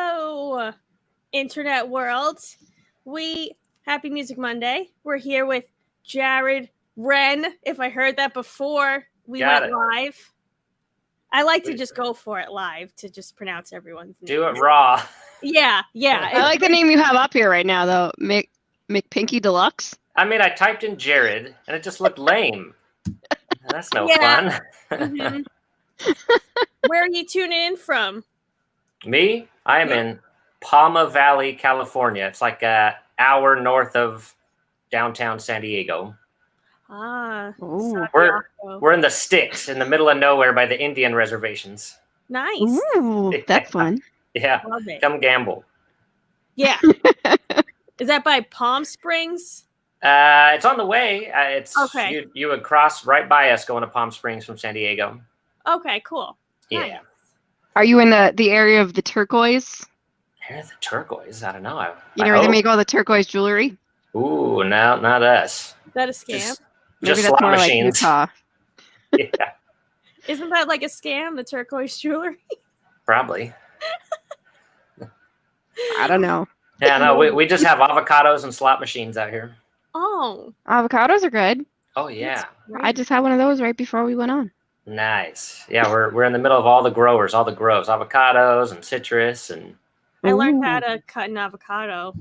Hello, internet world. Happy Music Monday. We're here with Jared Hren. If I heard that before we went live. I like to just go for it live to just pronounce everyone's name. Do it raw. Yeah. I like the name you have up here right now, though. McPinky Deluxe. I mean, I typed in Jared, and it just looked lame. That's no fun. Mm-hmm. Where are you tuning in from? Me? I am in Palma Valley, California. It's like an hour north of downtown San Diego. We're in the sticks, in the middle of nowhere by the Indian reservations. Nice. Ooh, that's fun. Yeah, come gamble. Yeah. Is that by Palm Springs? It's on the way. It's okay. You would cross right by us going to Palm Springs from San Diego. Okay, cool. Yeah. Nice. Are you in the area of the turquoise? Here's the turquoise. I don't know. You know where they make all the turquoise jewelry? Ooh, no, not us. Is that a scam? Maybe just that's more machines. like Utah. Yeah. Isn't that like a scam, the turquoise jewelry? Probably. I don't know. Yeah, no, we just have avocados and slot machines out here. Oh. Avocados are good. Oh, yeah. I just had one of those right before we went on. Nice. Yeah, we're in the middle of all the grows, avocados and citrus. And I learned how to cut an avocado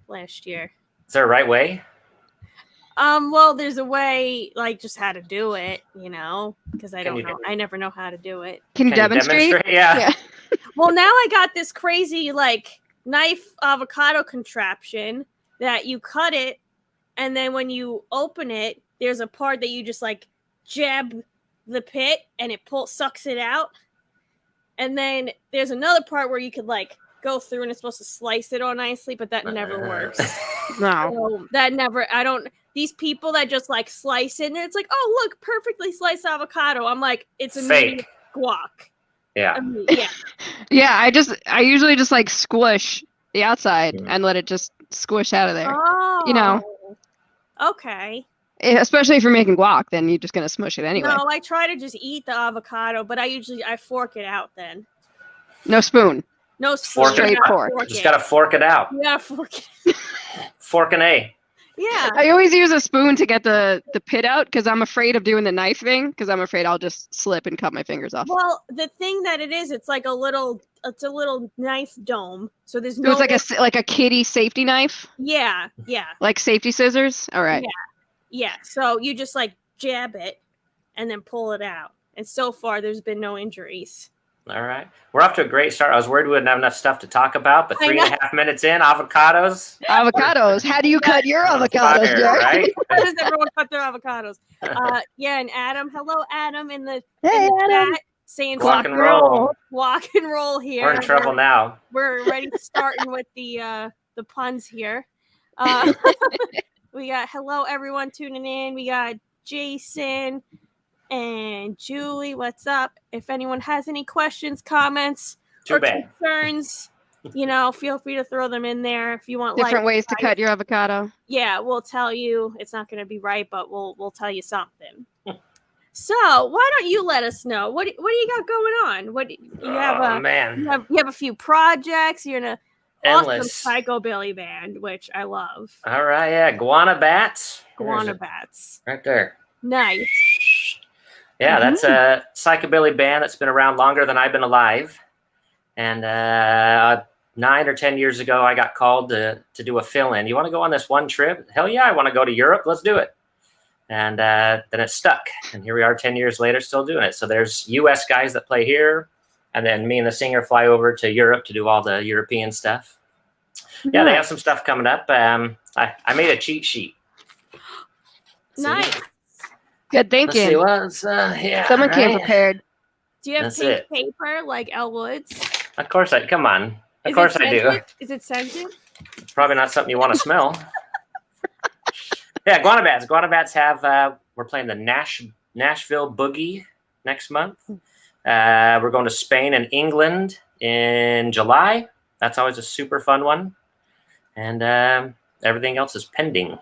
last year. Is there a right way? Well, there's a way, like just how to do it, because I don't know. I never know how to do it. Can you demonstrate? Yeah. Well, now I got this crazy knife avocado contraption that you cut it, and then when you open it, there's a part that you just jab the pit and it sucks it out, and then there's another part where you could go through and it's supposed to slice it all nicely, but that never works. No, so that never. I don't. These people that just slice it and it's oh look, perfectly sliced avocado. I'm like, it's a fake guac. Yeah. I mean, yeah. Yeah, I usually just squish the outside and let it just squish out of there. Oh. Okay. Especially if you're making guac, then you're just gonna smush it anyway. No, I try to just eat the avocado, but I fork it out then. No spoon. No spoon. Straight fork. Just gotta fork it out. You gotta fork it. Fork an A. Yeah. I always use a spoon to get the pit out because I'm afraid of doing the knife thing because I'm afraid I'll just slip and cut my fingers off. Well, the thing that it is, it's a little knife dome. So there's no. It's like a kitty safety knife. Yeah. Like safety scissors. All right. Yeah. So you just jab it and then pull it out. And so far, there's been no injuries. All right. We're off to a great start. I was worried we wouldn't have enough stuff to talk about, but 3.5 minutes in, avocados. Avocados. How do you cut your avocados, Jared? Right? How does everyone cut their avocados? And Adam. Hello, Adam, in the Adam. chat saying Walk and roll. Walk and roll here. We're in trouble now. We're ready to start with the puns here. We got hello, everyone tuning in. We got Jason and Julie, what's up? If anyone has any questions, comments, concerns, feel free to throw them in there. If you want different ways to cut your avocado. Yeah, we'll tell you. It's not going to be right, but we'll tell you something. So why don't you let us know what do you got going on? What you have? Man, you have a few projects. You're in a endless awesome psychobilly band, which I love. All right, yeah, Guana Bats. Right there. Nice. Yeah, that's a psychobilly band that's been around longer than I've been alive. And 9 or 10 years ago, I got called to do a fill-in. You want to go on this one trip? Hell yeah, I want to go to Europe. Let's do it. And then it stuck. And here we are 10 years later still doing it. So there's U.S. guys that play here. And then me and the singer fly over to Europe to do all the European stuff. Yeah, they have some stuff coming up. I made a cheat sheet. Nice. Good thinking. Someone came prepared. Do you have pink paper like Elle Woods? Of course I do. Is it scented? It's probably not something you want to smell. Yeah, Guana Bats. Guana Bats we're playing the Nashville Boogie next month. We're going to Spain and England in July. That's always a super fun one. And everything else is pending.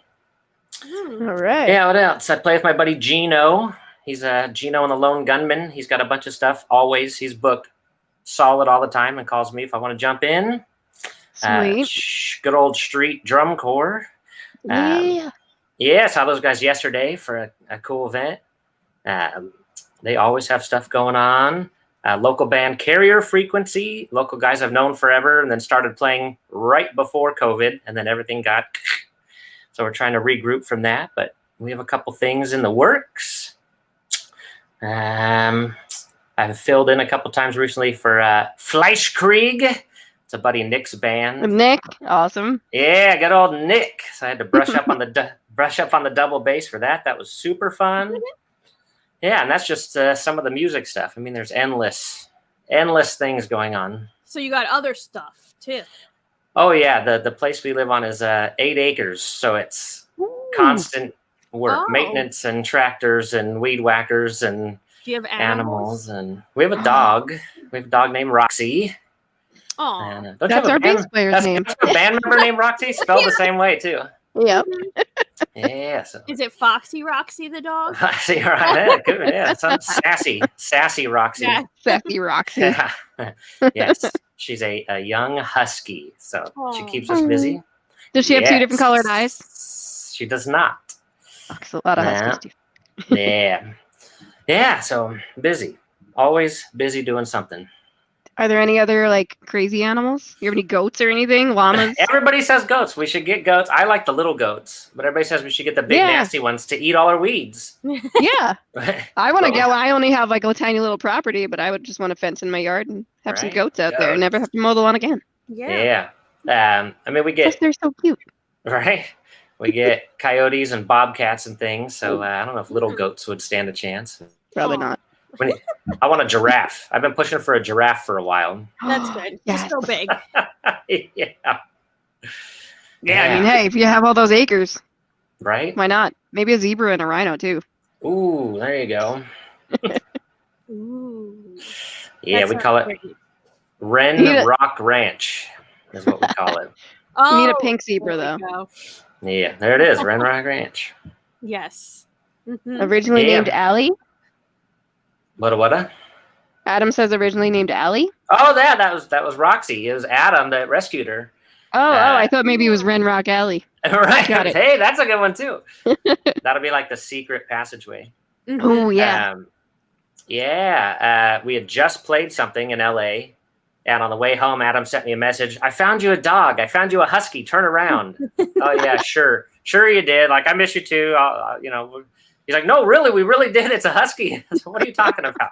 All right. Yeah, what else? I play with my buddy Gino. He's Gino and the Lone Gunman. He's got a bunch of stuff always. He's booked solid all the time and calls me if I want to jump in. Sweet. Good old street drum corps. Yeah, saw those guys yesterday for a cool event. They always have stuff going on. Local band Carrier Frequency. Local guys I've known forever, and then started playing right before COVID, and then everything got. So we're trying to regroup from that, but we have a couple things in the works. I've filled in a couple times recently for Fleischkrieg. It's a buddy Nick's band. Nick, awesome. Yeah, good old Nick. So I had to brush up on the double bass for that. That was super fun. Yeah, and that's just some of the music stuff. I mean, there's endless things going on. So you got other stuff too. Oh yeah, the place we live on is 8 acres, so it's constant work, maintenance, and tractors and weed whackers and. Do you have animals? And we have a dog. We have a dog named Roxy. Oh, that's our bass player's name. That's a band member named Roxy, spelled the same way too. Yep. Yeah. So. Is it Foxy Roxy the dog? Foxy, right? Yeah, some sassy Roxy. Yeah. Sassy Roxy. Yeah. Yes, she's a young husky, so she keeps us busy. Does she have 2 different colored eyes? She does not. That's a lot of huskies too. Yeah. Yeah, so busy. Always busy doing something. Are there any other like crazy animals? You have any goats or anything? Llamas? Everybody says goats. We should get goats. I like the little goats, but everybody says we should get the big nasty ones to eat all our weeds. Yeah. I want to get one. I only have like a tiny little property, but I would just want to fence in my yard and have some goats out there and never have to mow the lawn again. Yeah. I mean, we get... They're so cute. Right? We get coyotes and bobcats and things, so I don't know if little goats would stand a chance. Probably not. I want a giraffe. I've been pushing for a giraffe for a while. That's good. Yes. Just so big. Yeah. Yeah, I mean, hey, if you have all those acres, right? Why not? Maybe a zebra and a rhino too. Ooh, there you go. Ooh. Yeah, we call it Hren Rock Ranch is what we call it. You need a pink zebra though. Yeah, there it is, Ren Rock Ranch. Yes. Mm-hmm. Originally named Allie. What? Adam says originally named Allie. Oh, that was Roxy. It was Adam that rescued her. I thought maybe it was Ren Rock Alley. Right. Got it. Hey, that's a good one too. That'll be like the secret passageway. Mm-hmm. Oh yeah. We had just played something in LA, and on the way home, Adam sent me a message. I found you a dog. I found you a husky. Turn around. Oh yeah, sure you did. Like I miss you too. He's like, no, really, we really did. It's a husky. So what are you talking about?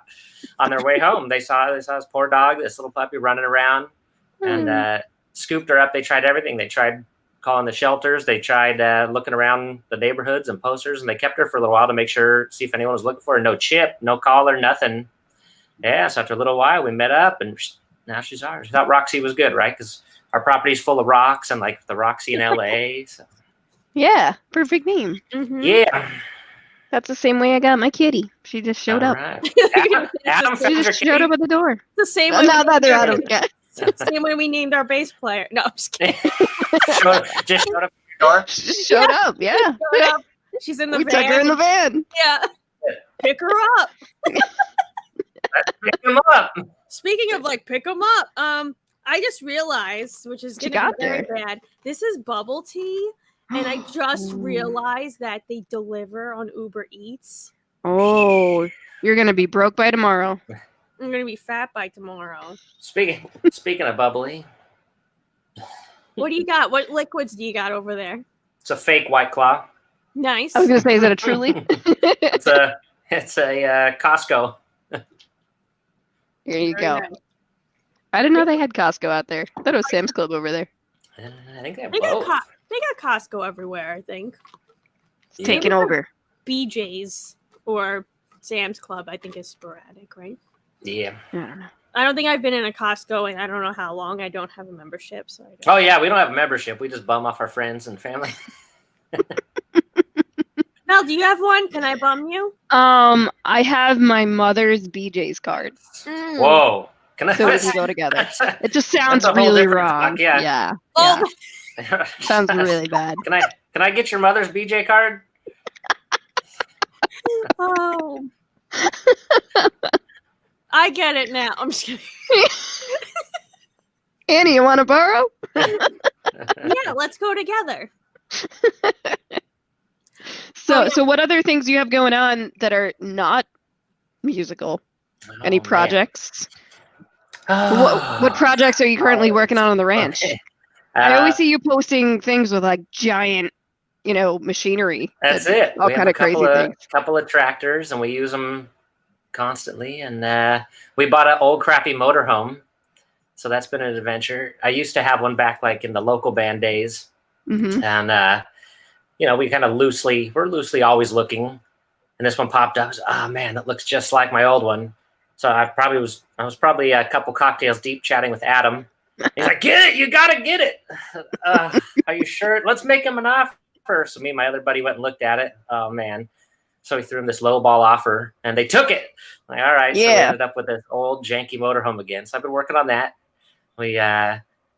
On their way home, they saw this poor dog, this little puppy running around, and scooped her up. They tried everything. They tried calling the shelters. They tried looking around the neighborhoods and posters, and they kept her for a little while to see if anyone was looking for her. No chip, no collar, nothing. Yeah, so after a little while, we met up, and now she's ours. We thought Roxy was good, right? Because our property's full of rocks, and like the Roxy in LA. So. Yeah, perfect name. Mm-hmm. Yeah. That's the same way I got my kitty. She just showed up. Adam she just showed up at the door. The same way. Same way we named our bass player. No, I'm just kidding. Just showed up at your door. Just showed up. Yeah. Showed up. She's in the van. We took her in the van. Yeah. Pick her up. Pick them up. Speaking of like pick them up, I just realized, which is gonna be very bad. This is bubble tea. And I just realized that they deliver on Uber Eats. Oh, you're going to be broke by tomorrow. I'm going to be fat by tomorrow. Speaking of bubbly. What do you got? What liquids do you got over there? It's a fake White Claw. Nice. I was going to say, is that a Truly? It's a Costco. Here you go. Nice. I didn't know they had Costco out there. I thought it was Sam's Club over there. I think they have both. They got Costco everywhere, I think. It's taking over. BJ's or Sam's Club, I think, is sporadic, right? Yeah. I don't think I've been in a Costco in I don't know how long. I don't have a membership. So Oh, yeah. We don't have a membership. We just bum off our friends and family. Mel, do you have one? Can I bum you? I have my mother's BJ's card. Whoa. So we can go together. It just sounds really wrong. Yeah. Oh. Sounds really bad. Can I get your mother's BJ card? Oh. I get it now. I'm just kidding. Annie, you want to borrow? Yeah, let's go together. So what other things do you have going on that are not musical? Any projects? What projects are you currently working on the ranch? Okay. I always see you posting things with like giant, machinery. That's it. All We kind have of crazy things. couple of tractors, and we use them constantly. And we bought an old crappy motorhome, so that's been an adventure. I used to have one back like in the local band days, and we kind of we're loosely always looking. And this one popped up. I was, oh man, that looks just like my old one. So I was probably a couple cocktails deep chatting with Adam. He's like, get it, you gotta get it. Are you sure? Let's make him an offer. So me and my other buddy went and looked at it. Oh man. So we threw him this low ball offer and they took it. Like, all right. Yeah. So we ended up with this old janky motorhome again. So I've been working on that.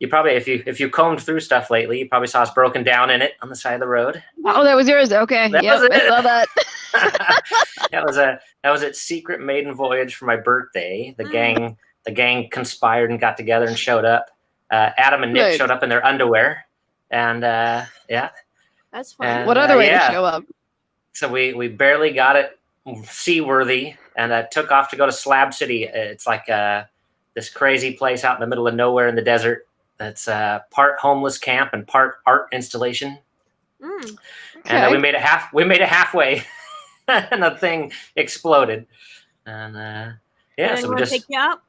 You probably, if you combed through stuff lately, you probably saw us broken down in it on the side of the road. Oh, that was yours. Okay. Yeah, I saw that. that was its secret maiden voyage for my birthday. The gang conspired and got together and showed up. Adam and Nick showed up in their underwear, and yeah, that's fun. What other way to show up? So we barely got it seaworthy, and took off to go to Slab City. It's like this crazy place out in the middle of nowhere in the desert. That's part homeless camp and part art installation. Okay. And we made it halfway, and the thing exploded. And so we just pick you up.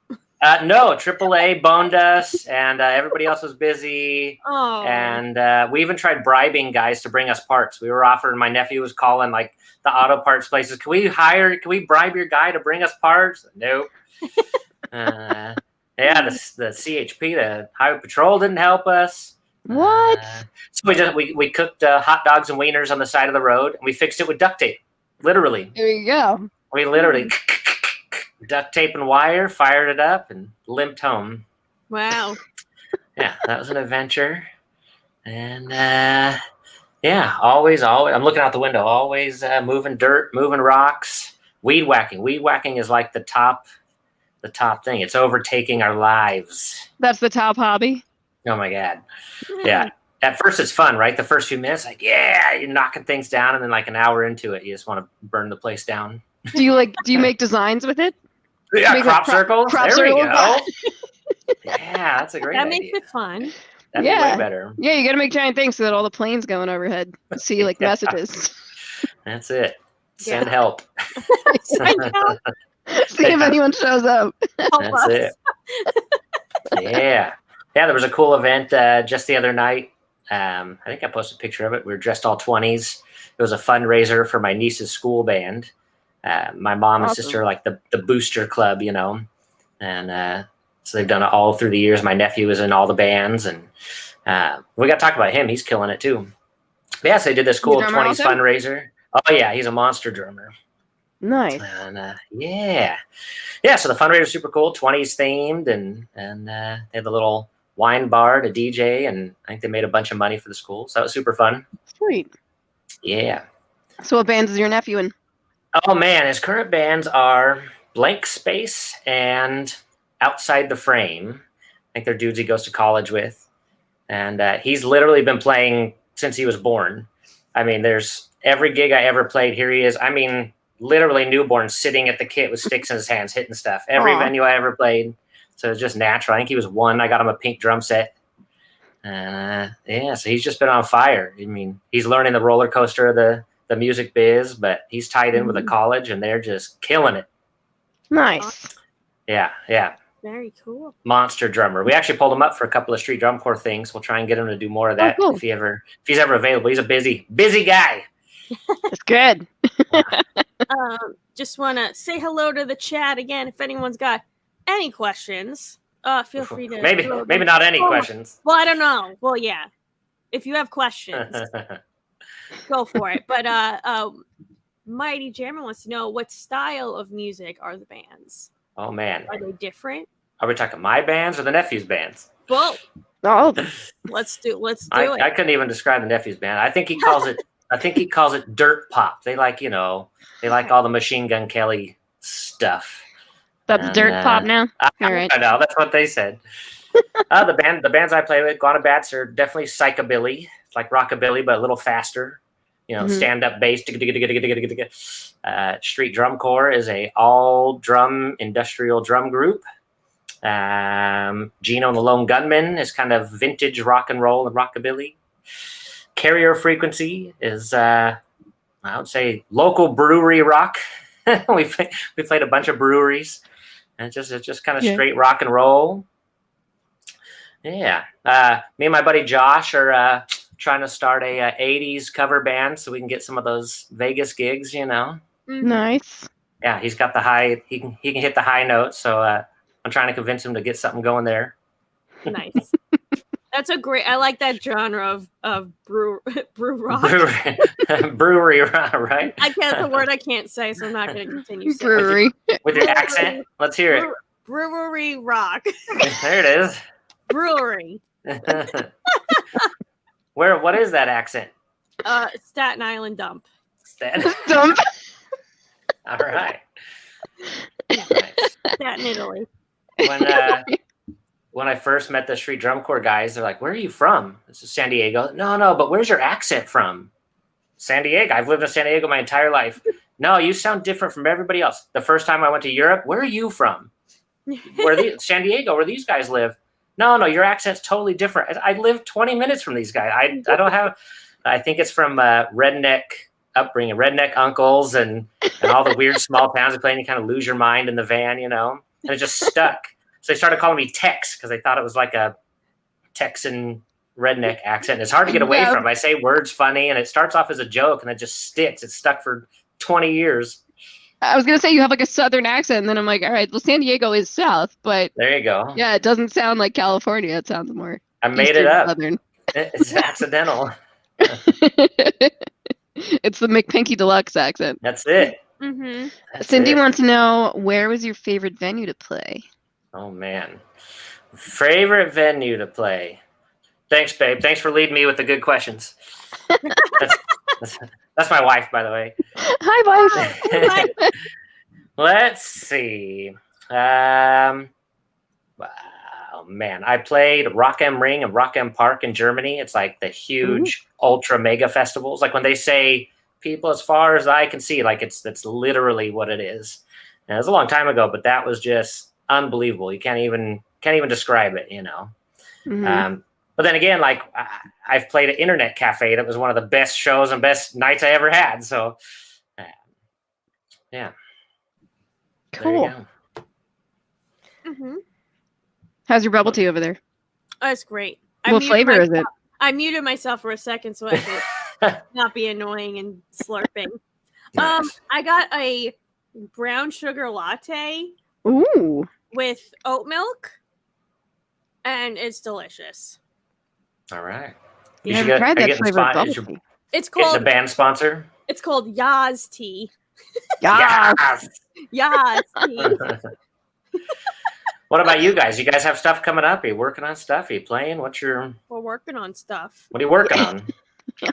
No, AAA boned us, and everybody else was busy. Oh. And we even tried bribing guys to bring us parts. We were offered. My nephew was calling like the auto parts places. Can we bribe your guy to bring us parts? Nope. The CHP, the Highway Patrol, didn't help us. What? So we cooked hot dogs and wieners on the side of the road, and we fixed it with duct tape. Literally. There you go. We literally duct tape and wire, fired it up, and limped home. Wow. Yeah, that was an adventure. And always. I'm looking out the window, always moving dirt, moving rocks, weed whacking. Weed whacking is like the top thing. It's overtaking our lives. That's the top hobby. Oh my God. Yeah. At first it's fun, right? The first few minutes, like, yeah, you're knocking things down, and then like an hour into it, you just want to burn the place down. Do you make designs with it? Yeah, crop circles. There we go. Yeah, that's a great idea. That makes it fun. That'd be way better. Yeah, you got to make giant things so that all the planes going overhead see like messages. That's it. Send help. Send help. See if anyone shows up. That's it. Yeah. Yeah, there was a cool event just the other night. I think I posted a picture of it. We were dressed all 20s. It was a fundraiser for my niece's school band. My mom and sister are like the booster club, and so they've done it all through the years. My nephew is in all the bands, and we got to talk about him. He's killing it too. But yeah, so they did this cool 20s fundraiser. Oh yeah, he's a monster drummer. Nice. And so the fundraiser is super cool, 20s themed, and they had the little wine bar to DJ, and I think they made a bunch of money for the school. So that was super fun. Sweet. Yeah. So what bands is your nephew in? Oh man, his current bands are Blank Space and Outside the Frame. I think they're dudes he goes to college with. And he's literally been playing since he was born. I mean, there's every gig I ever played, here he is. I mean, literally newborn, sitting at the kit with sticks in his hands, hitting stuff. Every venue I ever played. So it's just natural. I think he was one. I got him a pink drum set. So he's just been on fire. I mean, he's learning the roller coaster of the music biz, but he's tied in with a college, and they're just killing it. Nice. Yeah. Very cool. Monster drummer. We actually pulled him up for a couple of street drum corps things. We'll try and get him to do more of that if he's ever available. He's a busy guy. That's good. Just want to say hello to the chat again. If anyone's got any questions, feel free to. Maybe not any questions. Well, I don't know. Well, yeah. If you have questions, go for it. But Mighty Jammer wants to know, what style of music are the bands? Oh man, are they different? Are we talking my bands or the nephew's bands? Both. Oh, let's do it. I couldn't even describe the nephew's band. I think he calls it dirt pop. They like all the Machine Gun Kelly stuff. That's dirt pop now. All right. I know, that's what they said. The bands I play with, Bats, are definitely psychobilly. It's like rockabilly, but a little faster. Stand-up bass. Street Drum Corps is a all-drum industrial drum group. Gino and the Lone Gunmen is kind of vintage rock and roll and rockabilly. Carrier Frequency is, I would say, local brewery rock. we played a bunch of breweries, and it's just kind of straight rock and roll. Yeah. Me and my buddy Josh are trying to start a 80s cover band so we can get some of those Vegas gigs, Nice. Yeah, he's got the high, he can hit the high notes, so I'm trying to convince him to get something going there. Nice. That's I like that genre of brew rock. Brewery rock, right? That's a word I can't say, so I'm not going to continue saying Brewery. With your accent? Let's hear it. Brewery rock. There it is. Brewery. What is that accent? Staten Island dump. Dump. All right. Nice. Staten, Italy. When I first met the Street Drum Corps guys, they're like, "Where are you from?" This is San Diego. No, but where's your accent from? San Diego. I've lived in San Diego my entire life. No, you sound different from everybody else. The first time I went to Europe, where are you from? San Diego, where these guys live. No, your accent's totally different. I live 20 minutes from these guys. I don't have. I think it's from redneck upbringing, redneck uncles, and all the weird small towns they play, and you kind of lose your mind in the van, and it just stuck. So they started calling me Tex because they thought it was like a Texan redneck accent. It's hard to get away from. I say words funny, and it starts off as a joke, and it just sticks. It's stuck for 20 years. I was going to say you have like a southern accent, and then I'm like, all right, well, San Diego is south, but there you go. Yeah, it doesn't sound like California. It sounds more I made it up. Southern. It's accidental. It's the McPinky Deluxe accent. That's it. Mm-hmm. Cindy wants to know, where was your favorite venue to play? Oh, man. Favorite venue to play. Thanks, babe. Thanks for leading me with the good questions. That's my wife, by the way. Hi, wife. Let's see. Oh, man. I played Rock am Ring and Rock am Park in Germany. It's like the huge ultra mega festivals. Like when they say people as far as I can see, like that's literally what it is. And it was a long time ago, but that was just unbelievable. You can't even describe it, Mm-hmm. But then again, like I've played an internet cafe that was one of the best shows and best nights I ever had. So, yeah. Cool. Mm-hmm. How's your bubble tea over there? Oh, it's great. What flavor is it? I muted myself for a second so I could not be annoying and slurping. Nice. I got a brown sugar latte. Ooh. With oat milk, and it's delicious. All right. You haven't tried that flavor of bubble tea. It's called the band sponsor. It's called Yaz Tea. Yes. Yaz Tea. What about you guys? You guys have stuff coming up? Are you working on stuff? Are you playing? We're working on stuff. What are you working on?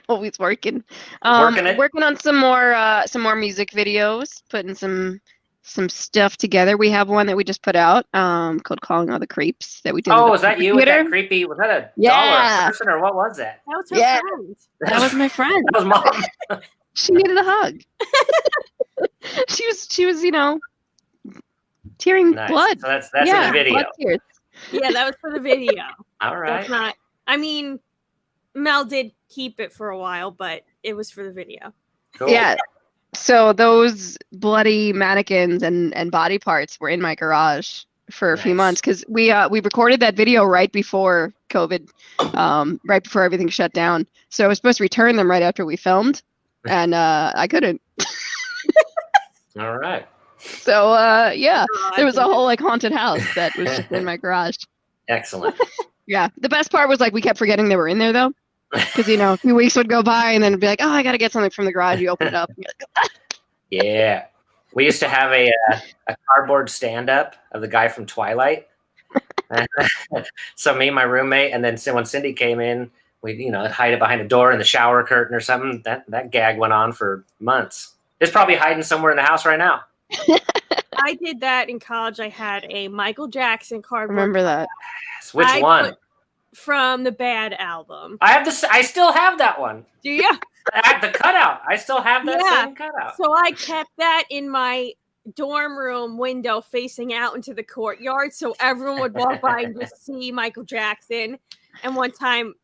Always working. Working on some more music videos, putting some stuff together. We have one that we just put out called Calling All the Creeps that we did. Oh, was that you with that creepy? Was that a dollar person or what was that? That was her friend. That was my friend. That was mom. She needed a hug. she was tearing blood. So that's in the video. Yeah, that was for the video. All right. That's not. I mean, Mel did keep it for a while, but it was for the video. Cool. Yeah. So those bloody mannequins and body parts were in my garage for a few months because we recorded that video right before COVID, right before everything shut down. So I was supposed to return them right after we filmed, and I couldn't. All right. So there was a whole like haunted house that was just in my garage. Excellent. Yeah, the best part was like we kept forgetting they were in there though. Because a few weeks would go by and then it'd be like, oh, I gotta get something from the garage. You open it up. Yeah, we used to have a cardboard stand-up of the guy from Twilight. So me and my roommate, and then when Cindy came in, we'd hide it behind a door in the shower curtain or something. That gag went on for months. It's probably hiding somewhere in the house right now. I did that in college. I had a Michael Jackson cardboard. Remember that? Which one? From the Bad album. I have this. I still have that one. Do you? The cutout. I still have that same cutout. So I kept that in my dorm room window facing out into the courtyard, so everyone would walk by and just see Michael Jackson. And one time,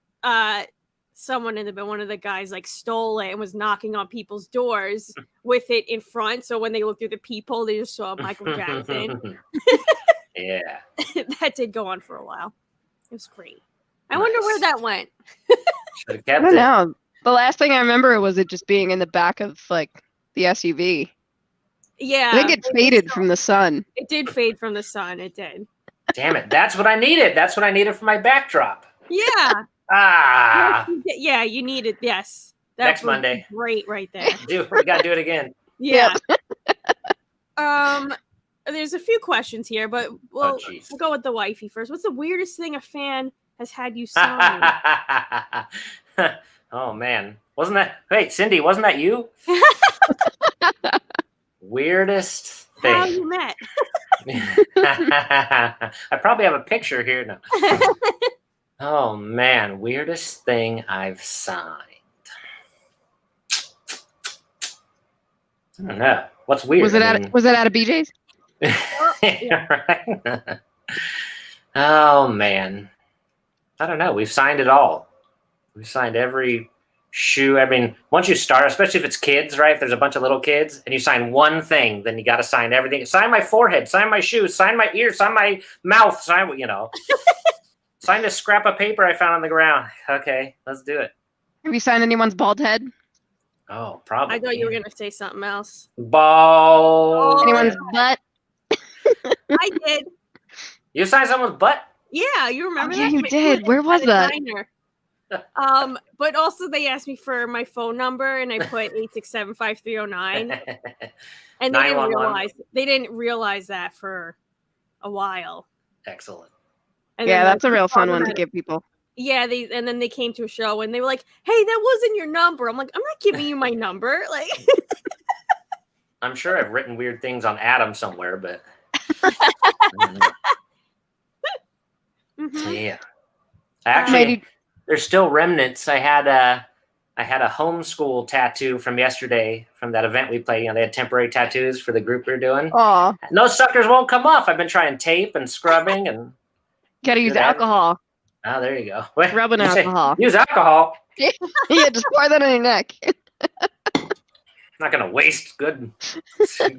someone one of the guys like stole it and was knocking on people's doors with it in front. So when they looked through the peephole, they just saw Michael Jackson. Yeah, that did go on for a while. It was great. I wonder where that went. Should have kept I don't it. know. The last thing I remember was it just being in the back of like the SUV. Yeah, I think it faded from the sun. It did fade from the sun. It did. Damn it! That's what I needed. That's what I needed for my backdrop. Yeah. Yeah, you need it. Yes. That Next Monday. Great, right there. We gotta do it again. Yeah. There's a few questions here, but we'll go with the wifey first. What's the weirdest thing a fan has had you sign? Oh man, wasn't that? Wait, Cindy, wasn't that you? Weirdest thing. How you met? I probably have a picture here now. Oh man, weirdest thing I've signed. I don't know. What's weird? Was it at a BJ's? Right? Oh man, I don't know. We've signed it all. We've signed every shoe. I mean, once you start, especially if it's kids, right? If there's a bunch of little kids and you sign one thing, then you got to sign everything. Sign my forehead, sign my shoes, sign my ears, sign my mouth, sign, sign this scrap of paper I found on the ground. Okay, let's do it. Have you signed anyone's bald head? Oh, probably. I thought you were going to say something else. Bald. Anyone's butt? I did. You signed someone's butt? Yeah, you remember that? Yeah, you did. Where was that? But also they asked me for my phone number and I put 8675309. And they didn't realize that for a while. Excellent. And yeah, that's a real fun one to give people. Yeah, and then they came to a show and they were like, "Hey, that wasn't your number." I'm like, "I'm not giving you my number." Like I'm sure I've written weird things on Adam somewhere, but yeah. Actually, there's still remnants. I had a homeschool tattoo from yesterday from that event we played. They had temporary tattoos for the group we were doing. Aw. And those suckers won't come off. I've been trying tape and scrubbing and. Gotta use alcohol. Oh, there you go. Rubbing alcohol. Use alcohol. Yeah, just pour that on your neck. I'm not gonna waste good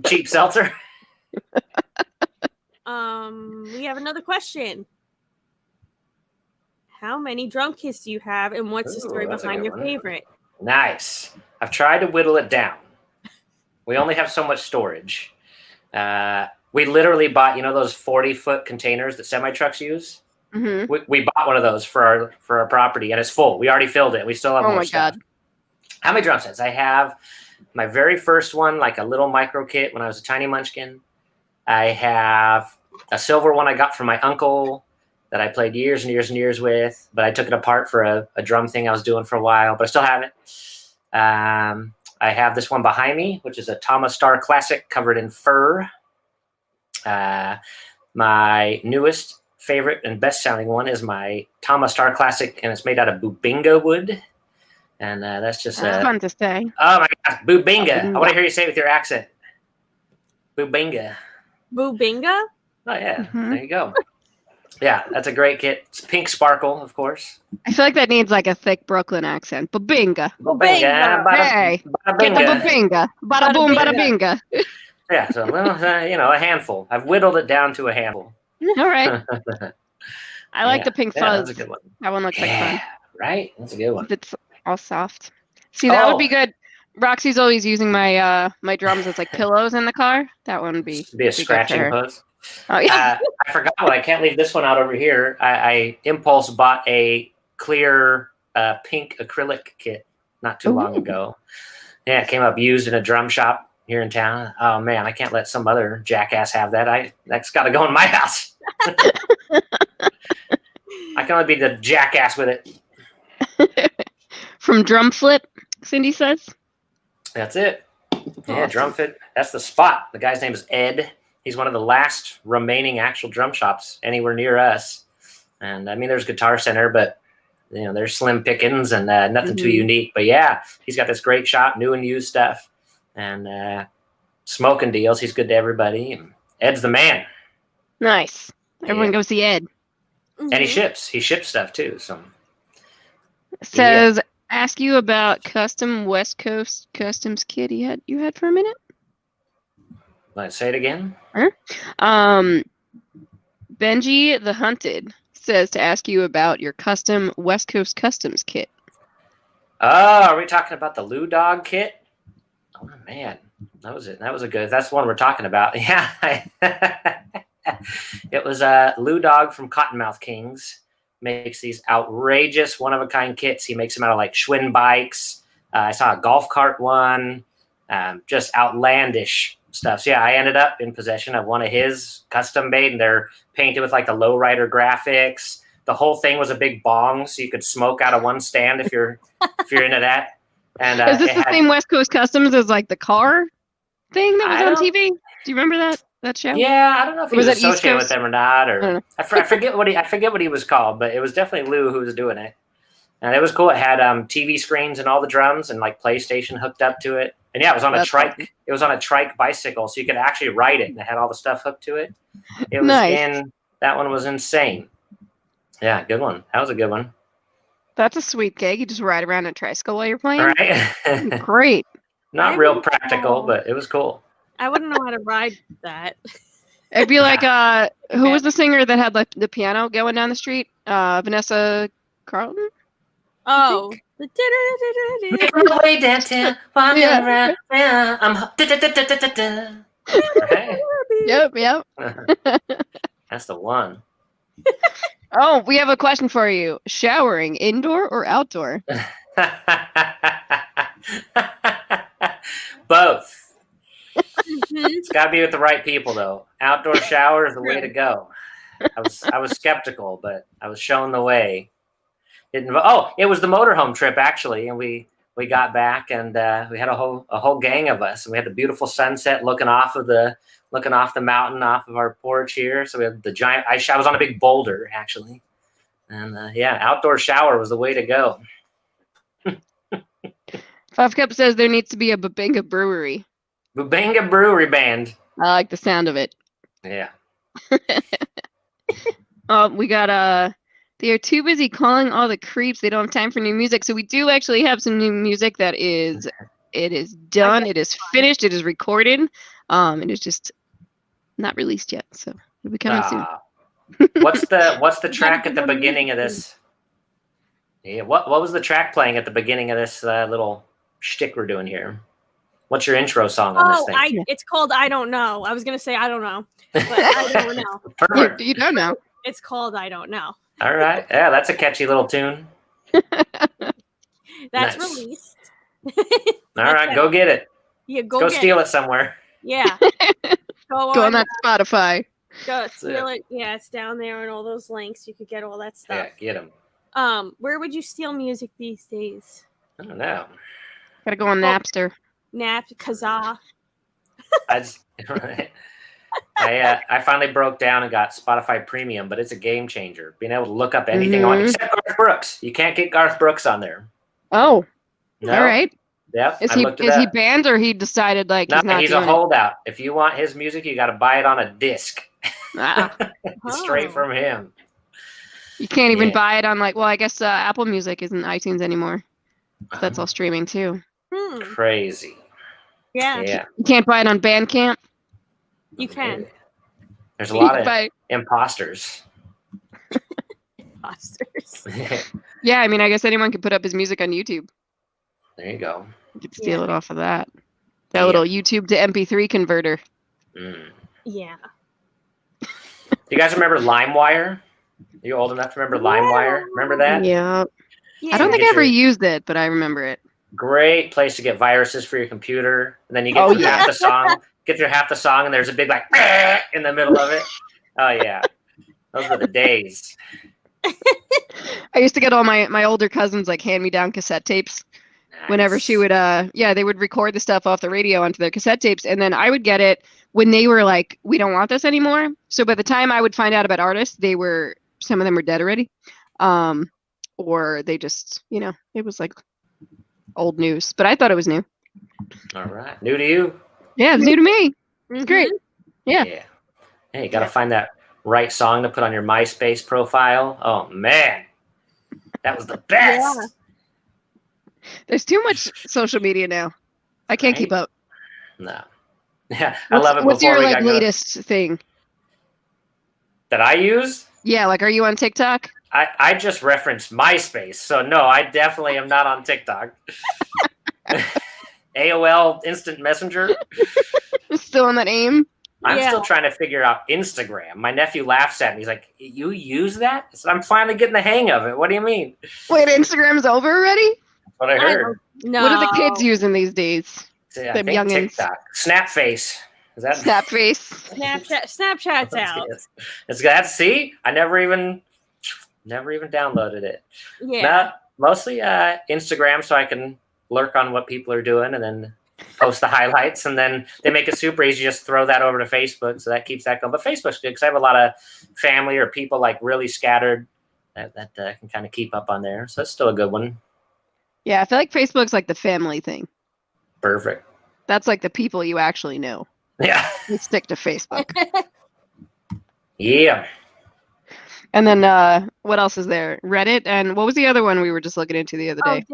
cheap seltzer. We have another question. How many drum kits do you have, and what's the story behind your favorite? Nice. I've tried to whittle it down. We only have so much storage. We literally bought, those 40-foot containers that semi-trucks use? Mm-hmm. We bought one of those for our property, and it's full. We already filled it. We still have more stuff. God. How many drum sets? I have my very first one, like a little micro kit when I was a tiny munchkin. I have a silver one I got from my uncle that I played years and years and years with, but I took it apart for a drum thing I was doing for a while, but I still have it. I have this one behind me, which is a Thomas Star Classic covered in fur. My newest favorite and best sounding one is my Thomas Star Classic, and it's made out of bubinga wood. And that's just fun to say. Oh my gosh, bubinga. I want to hear you say it with your accent. Bubinga. Bubinga? Oh yeah, There you go. Yeah, that's a great kit. It's pink sparkle, of course. I feel like that needs like a thick Brooklyn accent. Bubinga. Bubinga. Hey, get the bubinga. Bada boom, bada binga. Yeah, so a handful. I've whittled it down to a handful. All right. I like the pink fuzz. Yeah, that's a good one. That one looks like fun. Right? That's a good one. It's all soft. See, that would be good. Roxy's always using my my drums as like pillows in the car. That one would be a scratching pose. Oh yeah. I forgot one. I can't leave this one out over here. I impulse bought a clear pink acrylic kit not too long ago. Yeah, it came up used in a drum shop here in town. Oh man, I can't let some other jackass have that. That's got to go in my house. I can only be the jackass with it. From Drum Flip, Cindy says. That's it. Yeah, Drum Fit. That's the spot. The guy's name is Ed. He's one of the last remaining actual drum shops anywhere near us. And I mean, there's Guitar Center, but there's slim pickings and nothing too unique. But yeah, he's got this great shop, new and used stuff, and smoking deals. He's good to everybody. And Ed's the man. Nice. Everyone go see Ed. And he ships stuff too. So says ask you about custom West Coast customs kit you had for a minute. Let's say it again. Benji the Hunted says to ask you about your custom West Coast customs kit. Oh, are we talking about the Lou Dog kit? Oh man, that was it. That was a good. That's the one we're talking about. Yeah, it was Lou Dog from Cottonmouth Kings. Makes these outrageous one-of-a-kind kits. He makes them out of like Schwinn bikes. I saw a golf cart one. Just outlandish stuff. So yeah, I ended up in possession of one of his custom made, and they're painted with like the lowrider graphics. The whole thing was a big bong, so you could smoke out of one stand if you're into that. And is this the same West Coast Customs as like the car thing that was on TV? Do you remember that show? Yeah, I don't know if he was associated with them or not, or I forget what he was called, but it was definitely Lou who was doing it. And it was cool. It had TV screens and all the drums and like PlayStation hooked up to it. And yeah, it was on a trike. Awesome. It was on a trike bicycle, so you could actually ride it. And it had all the stuff hooked to it. It was that one was insane. Yeah, good one. That was a good one. That's a sweet gig. You just ride around a tricycle while you're playing. All right. Great. Not real practical, but it was cool. I wouldn't know how to ride that. It'd be like who was the singer that had like the piano going down the street? Vanessa Carlton? Oh. Way downtown, walking around. Yep. That's the one. Oh, we have a question for you. Showering, indoor or outdoor? Both. It's got to be with the right people, though. Outdoor shower is the way to go. I was skeptical, but I was shown the way. It was the motorhome trip actually, and we got back and we had a whole gang of us, and we had the beautiful sunset looking off the mountain off of our porch here. So we had the giant. I was on a big boulder actually, and outdoor shower was the way to go. Five Cup says there needs to be a Bubinga brewery. Bubinga brewery band. I like the sound of it. Yeah. We got they are too busy calling all the creeps. They don't have time for new music. So we do actually have some new music that is done. It is finished. It is recorded. It is just not released yet. So it'll be coming soon. What's the track at the beginning of this? Yeah, what was the track playing at the beginning of this little shtick we're doing here? What's your intro song on this thing? It's called I Don't Know. I was gonna say I don't know, but I don't know. Perfect. You don't know. It's called I Don't Know. All right. Yeah, that's a catchy little tune. That's released. All right, go get it. Yeah, go steal it somewhere. Yeah. Go on that Spotify. Go steal it. Yeah, it's down there and all those links. You could get all that stuff. Yeah, get them. Where would you steal music these days? I don't know. Gotta go on Napster. Kazaa. I finally broke down and got Spotify Premium, but it's a game changer. Being able to look up anything on except Garth Brooks. You can't get Garth Brooks on there. Oh. No. All right. Yep. Is he banned or he decided like he's a holdout. If you want his music, you got to buy it on a disc. Straight from him. You can't even buy it on I guess Apple Music isn't iTunes anymore. That's all streaming too. Crazy. Yeah. You can't buy it on Bandcamp. You can. There's a lot of imposters. Yeah, I mean, I guess anyone can put up his music on YouTube. There you go. You could steal it off of that. That little YouTube to MP3 converter. Yeah. You guys remember LimeWire? Are you old enough to remember LimeWire? Remember that? Yeah. I don't think I ever used it, but I remember it. Great place to get viruses for your computer. And then you get through half the song. Get through half the song, and there's a big in the middle of it. Oh yeah, those were the days. I used to get all my older cousins hand me down cassette tapes, Whenever she would, they would record the stuff off the radio onto their cassette tapes, and then I would get it when they were like, we don't want this anymore. So by the time I would find out about artists, some of them were dead already. Or they just, it was like old news, but I thought it was new. All right. New to you? Yeah, it's new to me. It's great. Yeah. Hey, you got to find that right song to put on your MySpace profile. Oh, man. That was the best. Yeah. There's too much social media now. I can't keep up. No. Yeah, I love it. What's your latest thing that I use? Yeah, like, are you on TikTok? I just referenced MySpace, so no, I definitely am not on TikTok. AOL Instant Messenger. Still on that aim? I'm still trying to figure out Instagram. My nephew laughs at me. He's like, "You use that?" I said, "I'm finally getting the hang of it. What do you mean?" Wait, Instagram's over already? That's what I heard. No. What are the kids using these days? I think TikTok. Snapface. Is that Snapface? Snapchat's out. It's that. See, I never even downloaded it. Yeah. Mostly Instagram, so I can lurk on what people are doing and then post the highlights, and then they make it super easy. Just throw that over to Facebook, so that keeps that going. But Facebook's good because I have a lot of family or people like really scattered that can kind of keep up on there. So that's still a good one. Yeah, I feel like Facebook's like the family thing. Perfect. That's like the people you actually know. Yeah. You stick to Facebook. Yeah. And then what else is there? Reddit, and what was the other one we were just looking into the other day?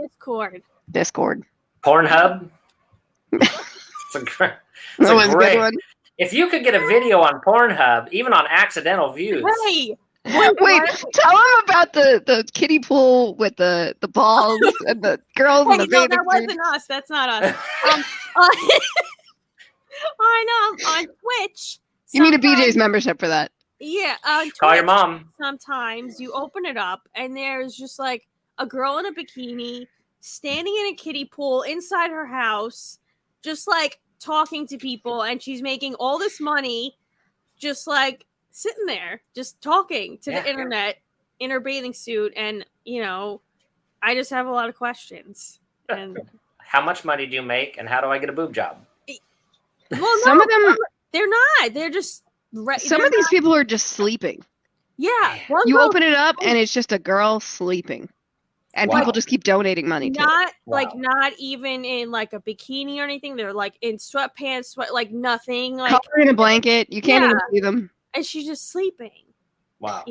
Discord. Pornhub. That was a good one. If you could get a video on Pornhub, even on accidental views. Right. Wait, tell them about the kiddie pool with the balls and the girls in the bathing that wasn't us. That's not us. I know, on Twitch. You need a BJ's membership for that. Yeah. Call your mom. Sometimes you open it up and there's just like a girl in a bikini standing in a kiddie pool inside her house, just like talking to people, and she's making all this money just like sitting there, just talking to the internet in her bathing suit. And, I just have a lot of questions. And how much money do you make, and how do I get a boob job? Well, some of them, they're not. They're just. Some of these people are just sleeping. Yeah. You open it up, and it's just a girl sleeping. And people just keep donating money to it. Not even in like a bikini or anything. They're like in sweatpants, like nothing. Like covered in a blanket. You can't even see them. And she's just sleeping. Wow.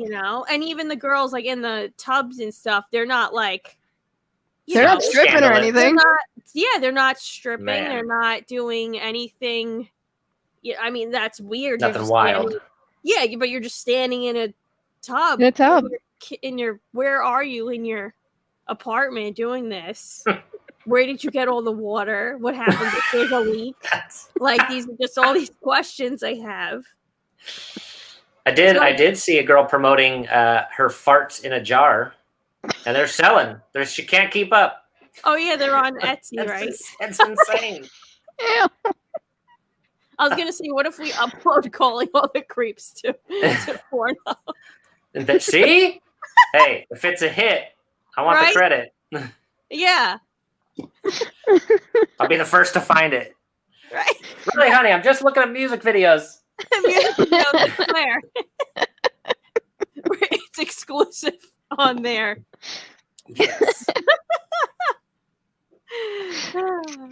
And even the girls like in the tubs and stuff, they're not like they're not stripping or anything. They're not stripping. Man. They're not doing anything. Yeah, I mean that's weird. Nothing wild. Yeah, but you're just standing in a tub. In a tub. Where are you in your apartment doing this? Where did you get all the water? What happened if there's a leak? Like these are just all these questions I have. I did see a girl promoting her farts in a jar, and they're selling. She can't keep up. Oh yeah, they're on Etsy, right? It's insane. Yeah. I was gonna say, what if we upload calling all the creeps to Pornhub? See? Hey, if it's a hit, I want the credit. Yeah. I'll be the first to find it. Right. Really, honey, I'm just looking at music videos. Where? It's exclusive on there. Yes.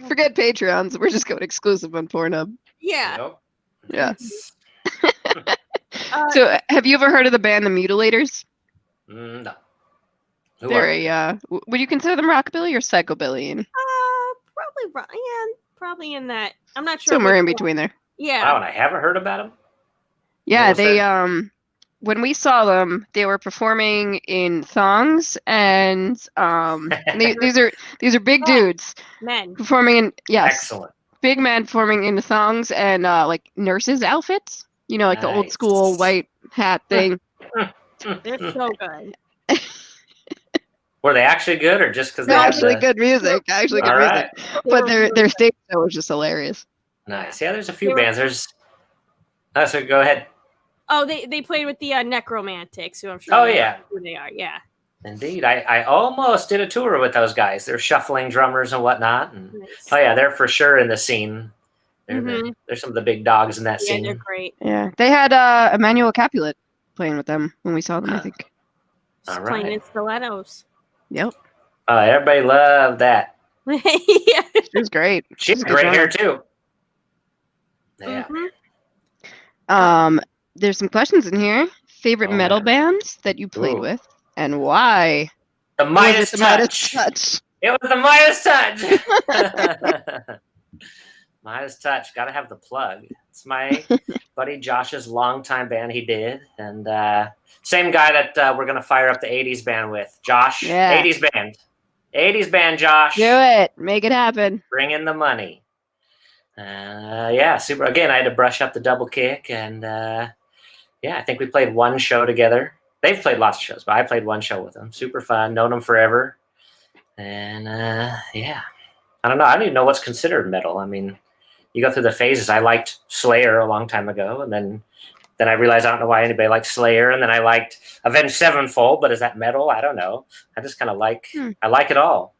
Forget Patreons. We're just going exclusive on Pornhub. Yeah. Nope. Yeah. So, have you ever heard of the band The Mutilators? No. They're would you consider them rockabilly or psychobilly? Probably in that. I'm not sure. Somewhere in between there. Yeah. Wow, and I haven't heard about them. Yeah, they when we saw them, they were performing in thongs, and these are big dudes men performing in excellent big men performing in thongs and like nurses outfits, like the old school white hat thing. They're so good. Were they actually good, or just because they actually good music? Actually good music, but their stage show was just hilarious. Nice. Yeah, there's a few bands. So go ahead. Oh, they played with the Necromantics, who I'm sure. Who they are? Yeah. Indeed. I almost did a tour with those guys. They're shuffling drummers and whatnot. And Nice. oh yeah, they're for sure in the scene. They're Mhm. they're some of the big dogs in that Yeah, scene. they're great. Yeah, they had Emmanuel Capulet playing with them when we saw them, I think. Just All playing right. in stilettos. Yep, Everybody loved that. Yeah. she was great. She She's had a good great hair drummer. too. Yeah. Mhm. There's some questions in here. Favorite Oh, metal man. bands that you played Ooh. with, and why? The Was Midas it the Midas Touch. Touch? It was the Midas Touch. Midas Touch. Got to have the plug. It's my buddy Josh's longtime band he did. And same guy that we're going to fire up the 80s band with. Josh, Yeah. 80s band. 80s band, Josh. Do it. Make it happen. Bring in the money. Yeah, super. Again, I had to brush up the double kick. And yeah, I think we played one show together. They've played lots of shows, but I played one show with them. Super fun. Known them forever. And yeah, I don't know. I don't even know what's considered metal. I mean, you go through the phases. I liked Slayer a long time ago, and then I realized I don't know why anybody likes Slayer, and then I liked Avenged Sevenfold. But is that metal? I don't know. I just kind of like I like it all.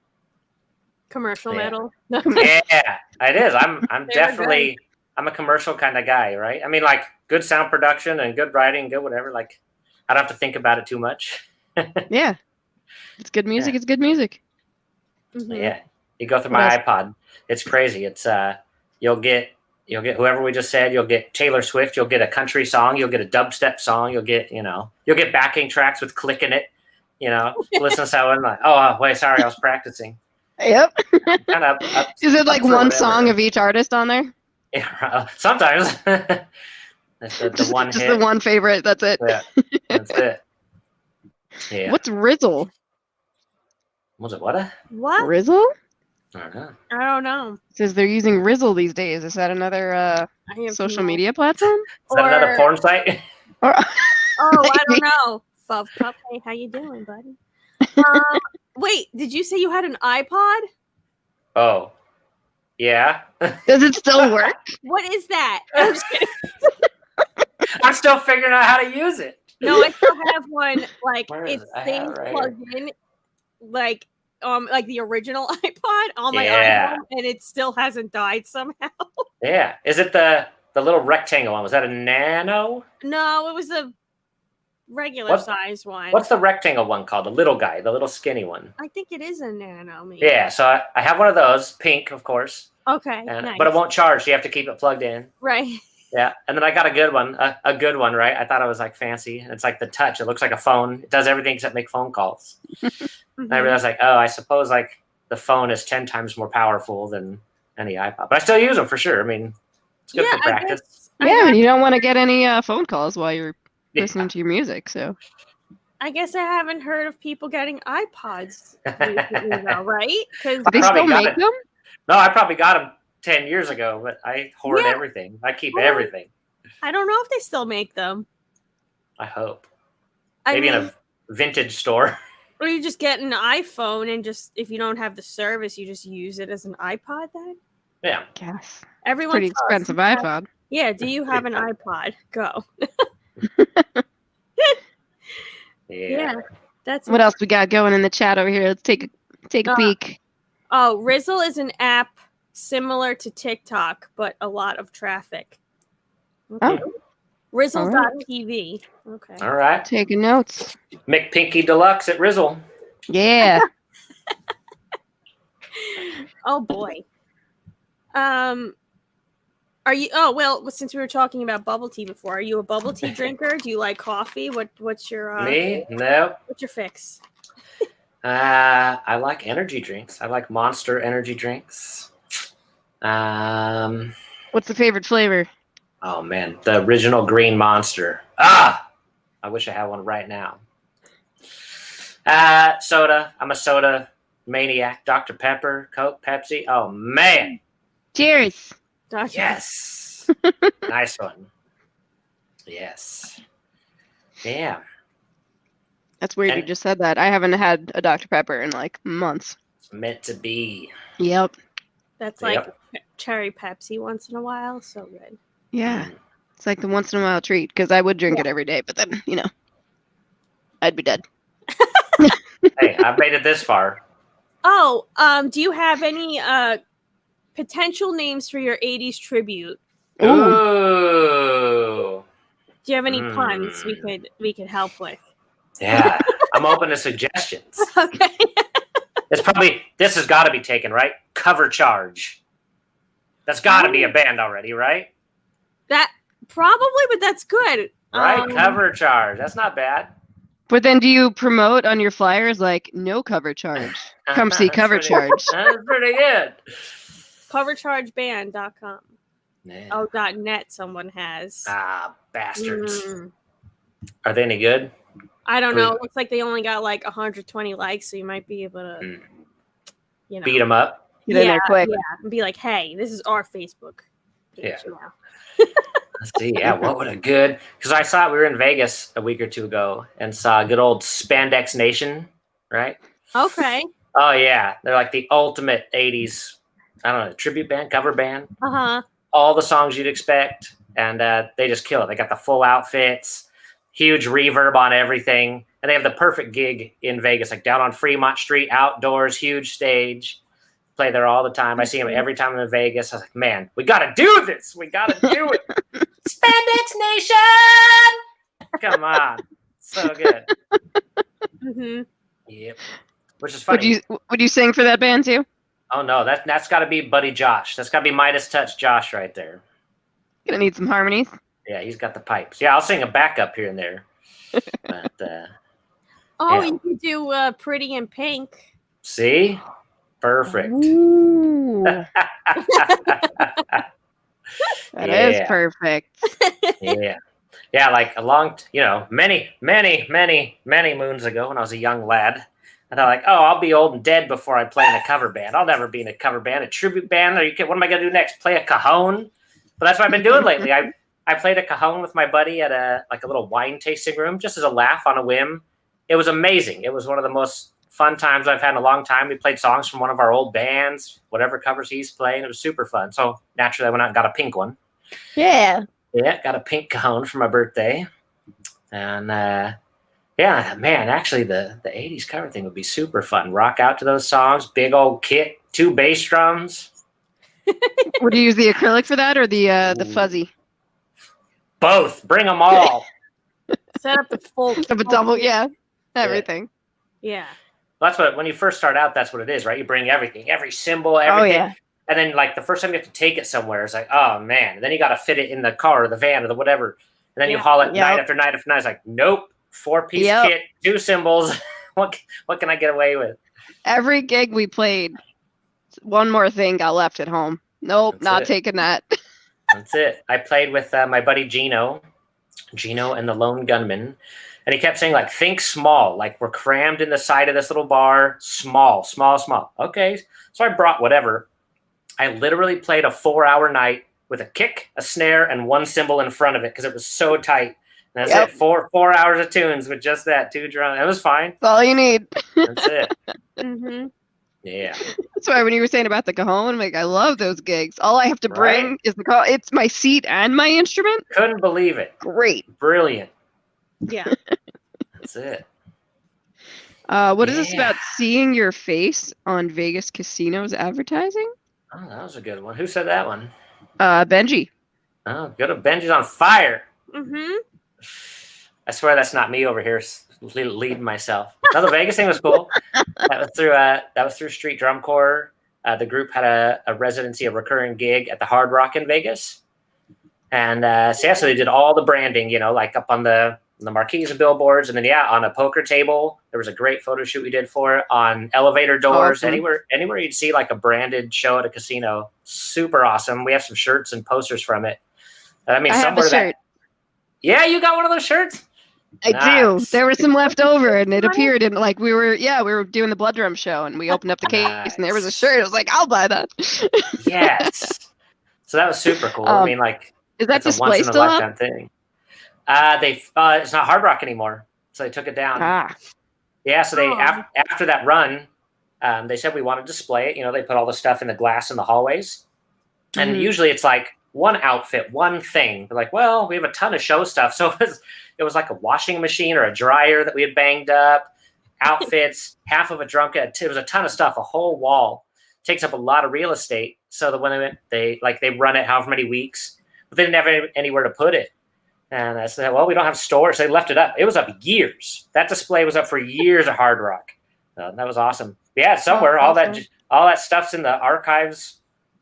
Commercial Yeah. metal. Yeah, it is. I'm They're definitely I'm a commercial kind of guy, right? I mean, like good sound production and good writing, good whatever. Like I don't have to think about it too much. Yeah. It's good music. Yeah. It's good music. Mhm. Yeah, you go through What my else? iPod. It's crazy. It's you'll get whoever we just said. You'll get Taylor Swift. You'll get a country song. You'll get a dubstep song. You'll get you'll get backing tracks with clicking it. Listen to someone like, oh wait, sorry, I was practicing. Yep. Kind of. Is it like one song of each artist on there? Yeah, sometimes. That's the one just hit. the one favorite. That's it. Yeah, that's it. Yeah. What's Rizzle? Was it what? What? Rizzle? I don't know. I don't know. It says they're using Rizzle these days. Is that another I have social no- media platform? Is that another Or- porn site? Or Oh, I don't know. Fuff Pup, hey, how you doing, buddy? Wait, did you say you had an iPod? Oh, yeah. does it still work? What is that? I'm just kidding. I'm still figuring out how to use it. No, I still have one. Like Where is it it? I have stays it right plugged in, like the original iPod on my Yeah. iPhone, and it still hasn't died somehow. Yeah. Is it the little rectangle one? Was that a nano? No, it was a regular What- size one. What's the rectangle one called? The little guy, the little skinny one. I think it is a nano. Maybe. Yeah. So I have one of those, pink, of course, Okay. Nice. but it won't charge. So you have to keep it plugged in. Right. Yeah. And then I got a good one, a good one, right? I thought it was like fancy. It's like the touch. It looks like a phone. It does everything except make phone calls. And I realized, like, oh, I suppose like the phone is 10 times more powerful than any iPod. But I still use them for sure. I mean, it's good Yeah, for practice. Yeah, you don't want to get any phone calls while you're Yeah. listening to your music. So I guess I haven't heard of people getting iPods recently, though, right? Because they probably still got make it. them? No, I probably got them 10 years ago, but I hoard Yeah. everything. I keep Well, everything. I don't know if they still make them. I hope. I Maybe mean, in a vintage store. or you just get an iPhone and just if you don't have the service, you just use it as an iPod. Then Yeah. Yes. everyone Pretty tells expensive us, iPod. Yeah, do you have an iPod? Go. Yeah. That's What else we got going in the chat over here? Let's take a peek. Oh, Rizzle is an app similar to TikTok, but a lot of traffic. Okay. Oh. Rizzle.tv. Okay. All right. Taking notes. McPinky Deluxe at Rizzle. Yeah. Oh boy. Are you? Oh well, since we were talking about bubble tea before, are you a bubble tea drinker? Do you like coffee? What's your Me? No. What's your fix? I like energy drinks. I like Monster energy drinks. What's the favorite flavor? Oh man, the original green Monster. Ah, I wish I had one right now. Soda. I'm a soda maniac. Dr. Pepper, Coke, Pepsi. Oh man. Cheers. Dr. Yes. Nice one. Yes. Yeah. That's weird you And- just said that. I haven't had a Dr. Pepper in like months. It's meant to be. Yep. That's like Yep. cherry Pepsi once in a while. So good. Yeah. It's like the once in a while treat because I would drink it every day, but then, I'd be dead. Hey, I've made it this far. Oh, do you have any potential names for your 80s tribute? Ooh. Do you have any puns we could help with? Yeah, I'm open to suggestions. Okay. This has got to be taken, right? Cover Charge. That's got to be a band already, right? That probably, but that's good. Right? Cover Charge. That's not bad. But then do you promote on your flyers like no cover charge? Come see Cover Charge. That's pretty good. Coverchargeband.com. Yeah. Oh, .net someone has. Ah, bastards. Are they any good? I don't know. It looks like they only got like 120 likes, so you might be able to, beat them up. Get in there quick. Yeah, and be like, hey, this is our Facebook page now. Let's see. Yeah, what would a good? Because I saw we were in Vegas a week or two ago and saw good old Spandex Nation, right? Okay. Oh yeah, they're like the ultimate '80s. I don't know, tribute band, cover band. All the songs you'd expect, and they just kill it. They got the full outfits, huge reverb on everything, and they have the perfect gig in Vegas, like down on Fremont Street, outdoors, huge stage. Play there all the time. I see them every time I'm in Vegas. I was like, man, we got to do this. We got to do it. Spandex Nation! Come on. So good. Yep. Which is funny. Would you sing for that band too? Oh, no. That's got to be Buddy Josh. That's got to be Midas Touch Josh right there. Gonna need some harmonies. Yeah, he's got the pipes. Yeah, I'll sing a backup here and there. But, you could do Pretty in Pink. See? Perfect. That is perfect. Yeah, like many moons ago when I was a young lad, I thought like, oh, I'll be old and dead before I play in a cover band. I'll never be in a cover band, a tribute band. What am I gonna do next? Play a cajon? But that's what I've been doing lately. I played a cajon with my buddy at a little wine tasting room just as a laugh on a whim. It was amazing. It was one of the most fun times I've had in a long time. We played songs from one of our old bands, whatever covers he's playing. It was super fun. So naturally, I went out and got a pink one. Yeah, got a pink cajon for my birthday. And man, actually, the 80s cover thing would be super fun. Rock out to those songs, big old kit, 2 bass drums. Would you use the acrylic for that or the fuzzy? Both. Bring them all. Set up the full. Have a double, everything. Yeah. That's what, when you first start out, that's what it is, right? You bring everything, every symbol, everything. Oh, yeah. And then, like, the first time you have to take it somewhere, it's like, oh, man. And then you got to fit it in the car or the van or the whatever. And then you haul it night after night after night. It's like, nope, 4-piece kit, 2 symbols. What can I get away with? Every gig we played, one more thing got left at home. Nope, not taking that. That's it. I played with my buddy Gino and the Lone Gunman. And he kept saying, like, think small. Like, we're crammed in the side of this little bar. Small, small, small. Okay. So I brought whatever. I literally played a 4-hour night with a kick, a snare, and 1 cymbal in front of it because it was so tight. And that's it. 4 hours of tunes with just that 2 drums. It was fine. That's all you need. That's it. Yeah. That's why when you were saying about the cajon, I'm like, I love those gigs. All I have to bring is the cajon. It's my seat and my instrument. Couldn't believe it. Great. Brilliant. Yeah. That's it. What is this about seeing your face on Vegas casinos advertising? Oh, that was a good one. Who said that one? Benji. Oh, good. Benji's on fire. I swear that's not me over here leading myself. No, the Vegas thing was cool. That was through Street Drum Corps. The group had a residency, a recurring gig at the Hard Rock in Vegas. And so they did all the branding, like up on the marquees and billboards. And then, on a poker table, there was a great photo shoot we did for it, on elevator doors, awesome. Anywhere you'd see like a branded show at a casino. Super awesome. We have some shirts and posters from it. I have a shirt. Yeah, you got one of those shirts? I do. There was some left over, and it appeared in we were doing the Blood Drum show, and we opened up the case, and there was a shirt. I was like, I'll buy that. Yes. So that was super cool. Is that display still up? Thing. It's not Hard Rock anymore, so they took it down. Yeah, so they after that run, they said we want to display it. They put all the stuff in the glass in the hallways, and usually it's like one outfit, one thing. They're like, well, we have a ton of show stuff, so it was like a washing machine or a dryer that we had banged up, outfits, half of a drum kit. It was a ton of stuff, a whole wall. Takes up a lot of real estate. So that when they run it however many weeks, but they didn't have anywhere to put it. And I said, well, we don't have stores. So they left it up. It was up years. That display was up for years at Hard Rock. That was awesome. Yeah, somewhere. All that stuff's in the archives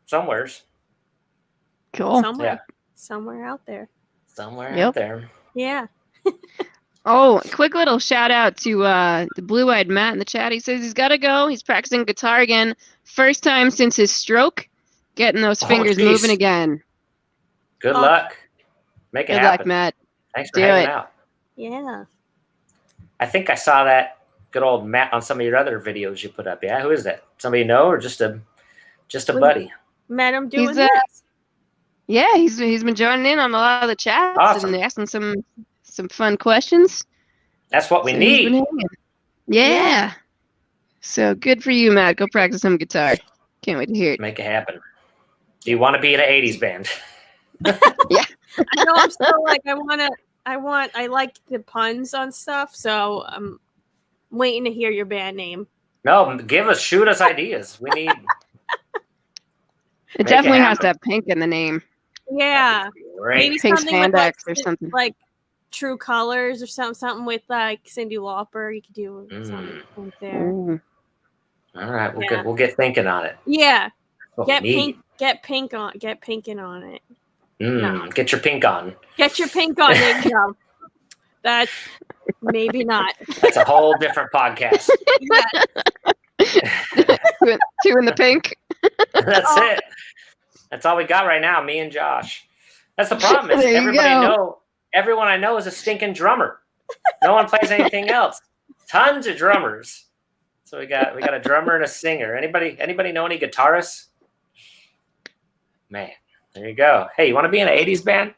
somewheres. Cool. Somewhere out there. Out there. Yeah. Oh, quick little shout out to the blue-eyed Matt in the chat. He says he's got to go. He's practicing guitar again. First time since his stroke. Getting those fingers moving again. Good luck. Make it happen. Good luck, Matt. Thanks for hanging out. Yeah. I think I saw that good old Matt on some of your other videos you put up. Yeah, who is that? Somebody you know, or just a buddy? Met him doing this. Yeah, he's been joining in on a lot of the chats and asking some fun questions. That's what we need. Yeah. So good for you, Matt. Go practice some guitar. Can't wait to hear it. Make it happen. Do you want to be in an 80s band? Yeah. I know I'm still like I like the puns on stuff, so I'm waiting to hear your band name. No, shoot us ideas. We need it definitely has to have pink in the name. Yeah. Maybe pink something spandex with or something. Like True Colors or something with like Cyndi Lauper. You could do something there. Ooh. All right, we'll get thinking on it. Yeah. Get pink on it. No. Get your pink on. Get your pink on. There you go. That's maybe not. That's a whole different podcast. Two in the pink. That's it. That's all we got right now, me and Josh. That's the problem. Is everyone I know is a stinking drummer. No one plays anything else. Tons of drummers. So we got a drummer and a singer. Anybody know any guitarists? Man, there you go. Hey, you want to be in an 80s band?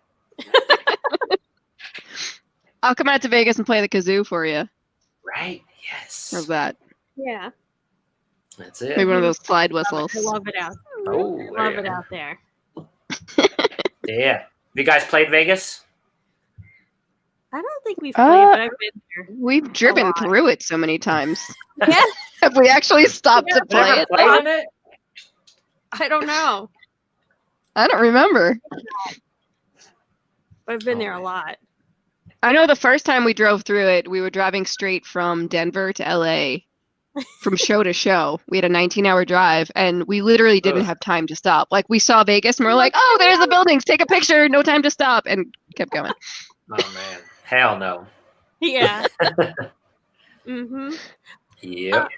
I'll come out to Vegas and play the kazoo for you. Right? Yes. How's that? Yeah. That's it. Maybe one of those slide whistles. I love it out. It out there. Yeah. Have you guys played Vegas? I don't think we've played, but I've been there. We've driven through it so many times. Yeah. Have we actually stopped to play it? I don't know. I don't remember. But I've been there a lot. I know the first time we drove through it, we were driving straight from Denver to LA from show to show. We had a 19-hour drive, and we literally didn't have time to stop. Like, we saw Vegas, and we're like, oh, there's the buildings. Take a picture. No time to stop. And kept going. Oh, man. Hell no. Yeah. Mm-hmm. Yep.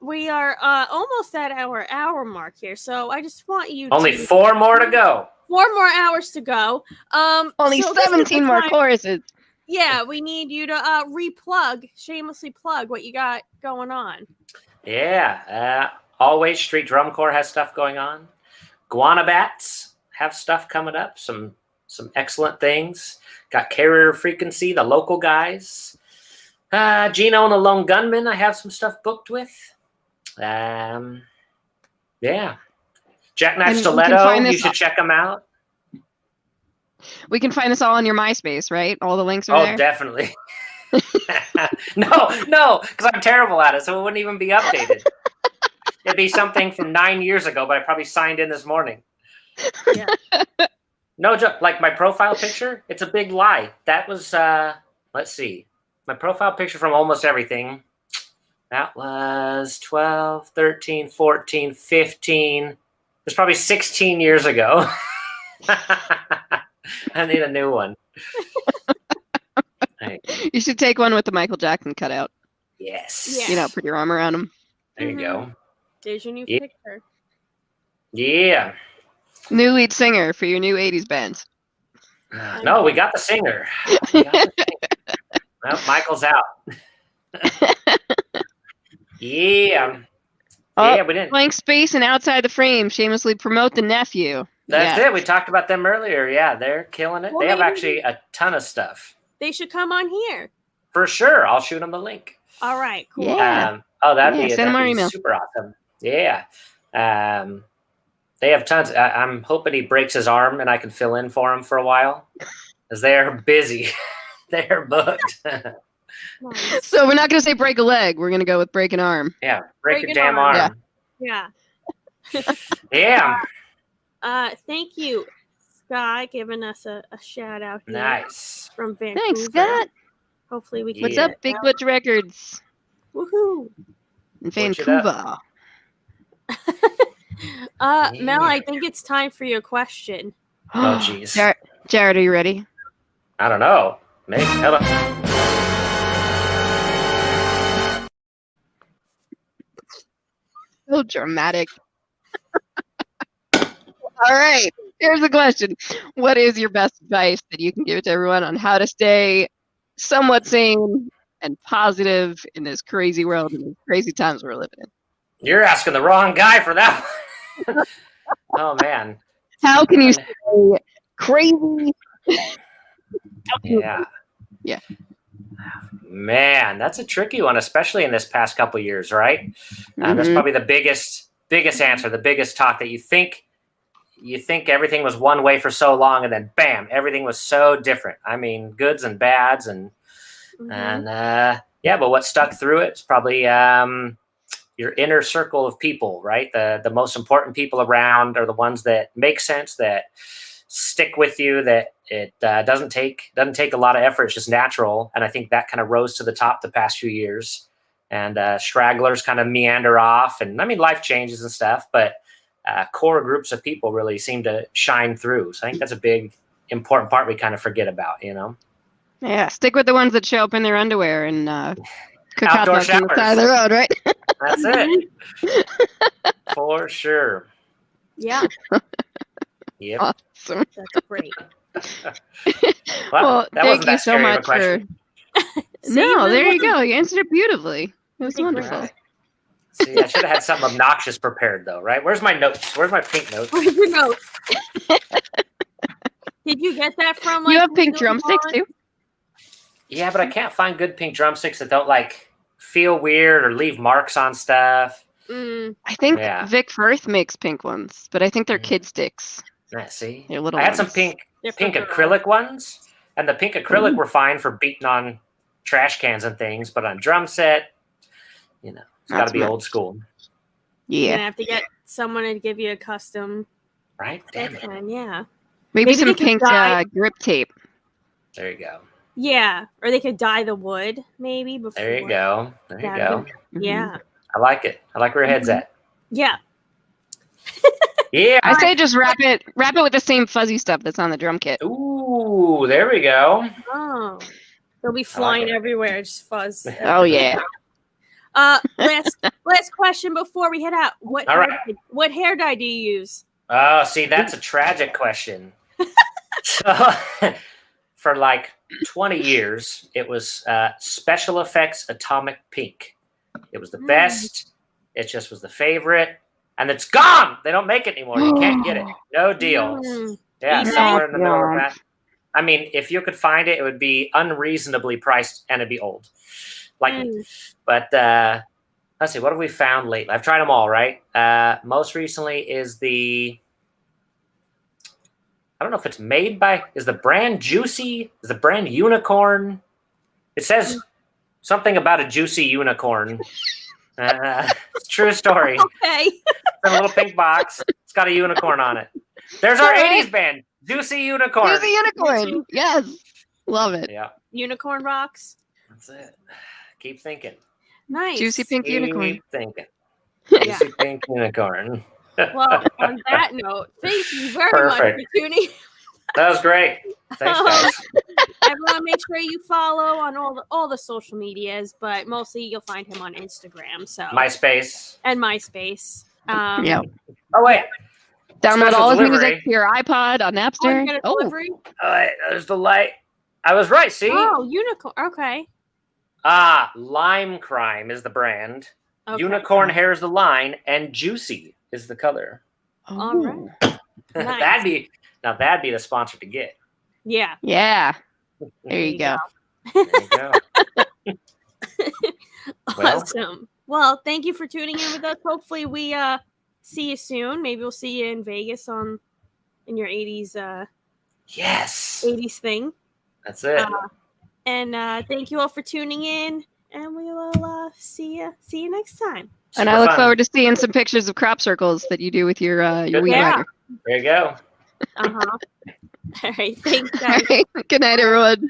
We are almost at our hour mark here, so I just want you Only 4 more to go. 4 more hours to go. Only 17 more choruses. Yeah, we need you to shamelessly plug what you got going on. Yeah. Always Street Drum Corps has stuff going on. Guana Bats have stuff coming up. Some excellent things. Got Carrier Frequency, the local guys. Gino and the Lone Gunman, I have some stuff booked with. Yeah. Jackknife Stiletto, you should check them out. We can find this all on your MySpace, right? All the links are there? Oh, definitely. No, because I'm terrible at it, so it wouldn't even be updated. It'd be something from 9 years ago, but I probably signed in this morning. Yeah. No joke. Like my profile picture, it's a big lie. That was, let's see. My profile picture from almost everything. That was 12, 13, 14, 15. It's probably 16 years ago. I need a new one. Right. You should take one with the Michael Jackson cutout. Yes. You know, put your arm around him. There you go. There's your new picture. Yeah. New lead singer for your new 80s band. No, we got the singer. Well, Michael's out. Yeah. Yeah, we didn't. Blank Space and Outside the Frame shamelessly promote the nephew. That's it. We talked about them earlier. Yeah, they're killing it. Well, they have actually a ton of stuff. They should come on here. For sure. I'll shoot them a link. All right, cool. Yeah. That'd be super awesome. Yeah. They have tons. I'm hoping he breaks his arm and I can fill in for him for a while because they're busy. They're booked. Nice. So we're not going to say break a leg. We're going to go with break an arm. Yeah, break your Break damn an arm. arm. Yeah. Yeah. Thank you, Sky, giving us a shout out here Nice. from Vancouver. Thanks, Scott. Hopefully we can What's Yeah. up, Big Butch Records Woohoo. in Butch it up. Vancouver? Mel, I think it's time for your question. Oh, jeez. Jared, are you ready? I don't know. Maybe. Hello. So dramatic. All right. Here's the question. What is your best advice that you can give to everyone on how to stay somewhat sane and positive in this crazy world and these crazy times we're living in? You're asking the wrong guy for that one. Oh, man. How can you stay crazy? Yeah. Yeah. Man, that's a tricky one, especially in this past couple of years, right? That's probably the biggest answer, the biggest talk that you think everything was one way for so long, and then bam, everything was so different. I mean, goods and bads, and but what stuck through it is probably your inner circle of people, right? The most important people around are the ones that make sense, that stick with you, that it doesn't take a lot of effort. It's just natural. And I think that kind of rose to the top the past few years, and stragglers kind of meander off. And I mean, life changes and stuff, but core groups of people really seem to shine through. So I think that's a big, important part we kind of forget about, you know? Yeah, stick with the ones that show up in their underwear and cook hot Outdoor dogs on the showers. side of the road, right? That's it. For sure. Yeah, Yep. Awesome. that's great. Well, that thank wasn't you that so scary of a much for. question. No, there you wasn't- go. You answered it beautifully. It was Okay, great. wonderful. Right. See, I should have had something obnoxious prepared, though, right? Where's my notes? Where's my pink notes? Where's your notes? Did you get that from? You like, have pink Legally drumsticks Blonde? too? Yeah, but I can't find good pink drumsticks that don't like feel weird or leave marks on stuff. Mm, I think Yeah. Vic Firth makes pink ones, but I think they're kid sticks. See, They're little I had some ones. pink they're pink for girls. acrylic ones, and the pink acrylic were fine for beating on trash cans and things, but on drum set, it's got to That's be nice. old school, You're Yeah. gonna have to get someone to give you a custom right? Damn it! one. Yeah. Maybe Maybe some they could pink dye- grip tape. There you go. Yeah, or they could dye the wood maybe before. There you go. There you That'd go. Mhm. Yeah. I like it. I like where your head's at. Yeah. Yeah. I say just wrap it with the same fuzzy stuff that's on the drum kit. Ooh, there we go. Oh. They'll be flying it. everywhere, just fuzz. Oh yeah. Last question before we head out. What All hair, right. what hair dye do you use? Oh, see, that's a tragic question. So, for like 20 years, it was Special Effects Atomic Pink. It was the best. It just was the favorite. And it's gone. They don't make it anymore. You can't get it. No deals. Mm. Yeah, eBay? somewhere in the middle of Yeah. that. I mean, if you could find it, it would be unreasonably priced and it'd be old. But let's see, what have we found lately? I've tried them all, right? Most recently is I don't know if it's made by, is the brand Juicy? Is the brand Unicorn? It says something about a juicy unicorn. It's a true story. Okay. It's in a little pink box. It's got a unicorn on it. There's our 80s band, Juicy Unicorn. Here's the unicorn. Yes. Love it. Yeah, Unicorn rocks. that's it. Keep thinking. Nice. Juicy pink unicorn. Keep thinking. Yeah. Juicy pink unicorn. Well, on that note, thank you very Perfect. much for tuning. That was great. Thanks, guys. Everyone, make sure you follow on all the social medias, but mostly you'll find him on Instagram. So MySpace. and MySpace. Yeah. Oh, wait. Download Special all his delivery. music to your iPod on Oh, you Napster. get a Oh, delivery? Oh, wait. There's the light. I was right. See? Oh, unicorn. Okay. Lime Crime is the brand. Okay. Unicorn hair is the line, and Juicy is the color. All right. Nice. That'd be the sponsor to get. Yeah. Yeah. There you go. There you go. Well. Awesome. Well, thank you for tuning in with us. Hopefully we see you soon. Maybe we'll see you in Vegas in your 80s Yes. 80s thing. That's it. And thank you all for tuning in. And we will see you next time. And I look forward to seeing some pictures of crop circles that you do with your weed whacker. There you go. All right. Thanks, All guys. right. Good night, everyone.